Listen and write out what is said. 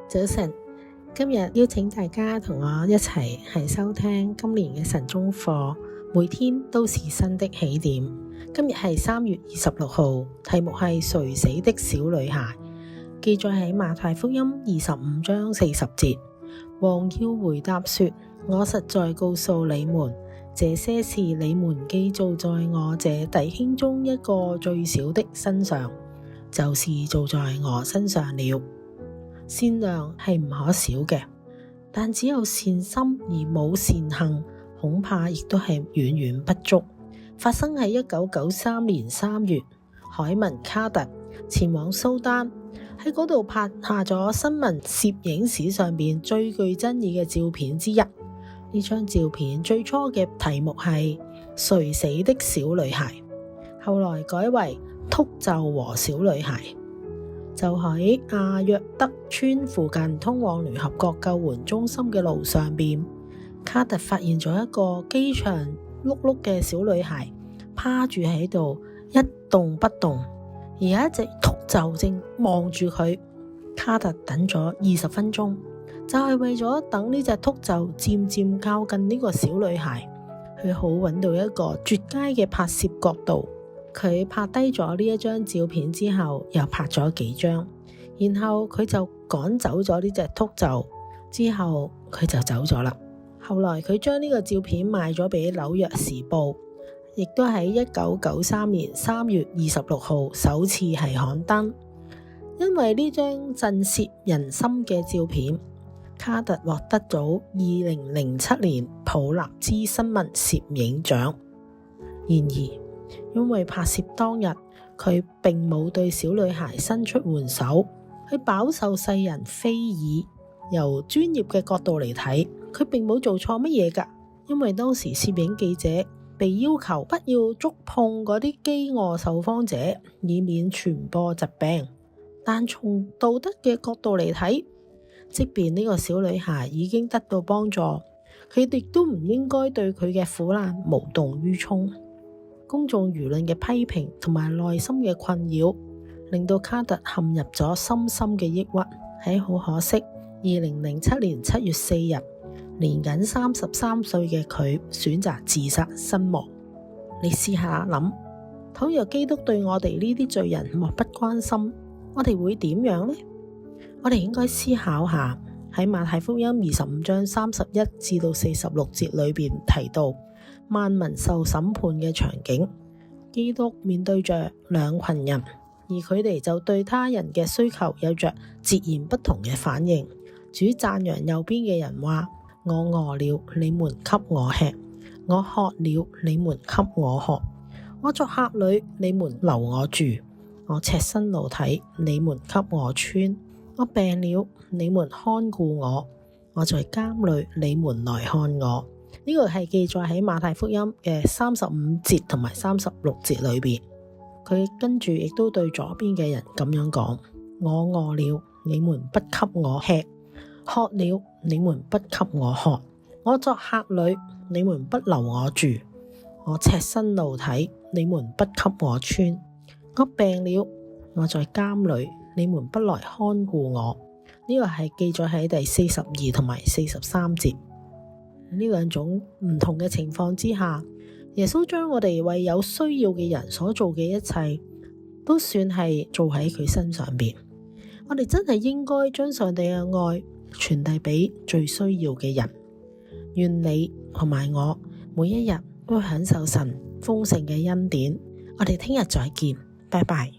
早晨，今日邀請大家同我一齊收聽今年嘅晨鐘課，每天都是新的起點。今日係3月26號，題目係誰死的小女孩，記載喺馬太福音25章40節。王要回答說：我實在告訴你們，這些事你們既做在我這弟兄中一個最小的身上，就是做在我身上了。善良係唔可少嘅，但只有善心而冇善行，恐怕亦都係遠遠不足。發生喺1993年3月，海文卡特前往蘇丹，喺嗰度拍下咗新聞攝影史上邊最具爭議嘅照片之一。呢張照片最初嘅題目係誰死的小女孩，後來改為禿鷲和小女孩。就喺亞約德村附近通往聯合國救援中心嘅路上邊，卡特發現咗一個飢腸轆轆嘅小女孩趴住喺度一動不動，而有一隻禿鷲正望住佢。卡特等咗20分鐘，就係為咗等呢隻禿鷲漸漸靠近呢個小女孩，佢好揾到一個絕佳嘅拍攝角度。佢拍低咗呢一張照片之後，又拍咗幾張，然後佢就趕走咗呢隻禿鷲，之後佢就走咗啦。後來佢將呢個照片賣咗俾紐約時報，亦都喺1993年3月26號首次係刊登。因為呢張震懾人心嘅照片，卡特獲得咗2007年普立茲新聞攝影獎。然而因為拍攝當日佢並冇對小女孩伸出援手，佢飽受世人非議。由專業嘅角度嚟睇，佢並冇做錯乜嘢㗎，因為當時攝影記者被要求不要觸碰嗰啲飢餓受訪者，以免傳播疾病。但從道德嘅角度嚟睇，即便呢個小女孩已經得到幫助，佢亦都唔應該對佢嘅苦難無動於衷。公眾輿論嘅批評同埋內心嘅困擾，令到卡特陷入咗深深嘅抑鬱。喺好可惜，2007年7月4日，年僅33歲嘅佢選擇自殺身亡。你試下諗，倘若基督對我哋呢啲罪人漠不關心，我哋會點樣呢？我哋應該思考下，喺馬太福音25章31至到46節裏邊提到萬民受審判嘅場景，基督面對着兩群人，而佢哋就對他人嘅需求有着截然不同嘅反應。主讚揚右邊嘅人話：我餓了，你們給我吃；我渴了，你們給我喝；我作客旅，你們留我住；我赤身露體，你們給我穿；我病了，你們看顧我；我在監裏，你們來看我。呢個係記載喺馬太福音嘅35節同埋36節裏邊。佢跟住亦都對左邊嘅人咁樣講：我餓了，你們不給我吃；渴了，你們不給我喝；我作客旅，你們不留我住；我赤身露體，你們不給我穿；我病了，我在監裏，你們不來看顧我。呢個係記載喺第42同埋43節。呢兩種唔同嘅情況之下，耶穌將我哋為有需要嘅人所做嘅一切，都算係做喺佢身上邊。我哋真係應該將上帝嘅愛傳遞俾最需要嘅人。願你同埋我每一日都享受神豐盛嘅恩典。我哋聽日再見，拜拜。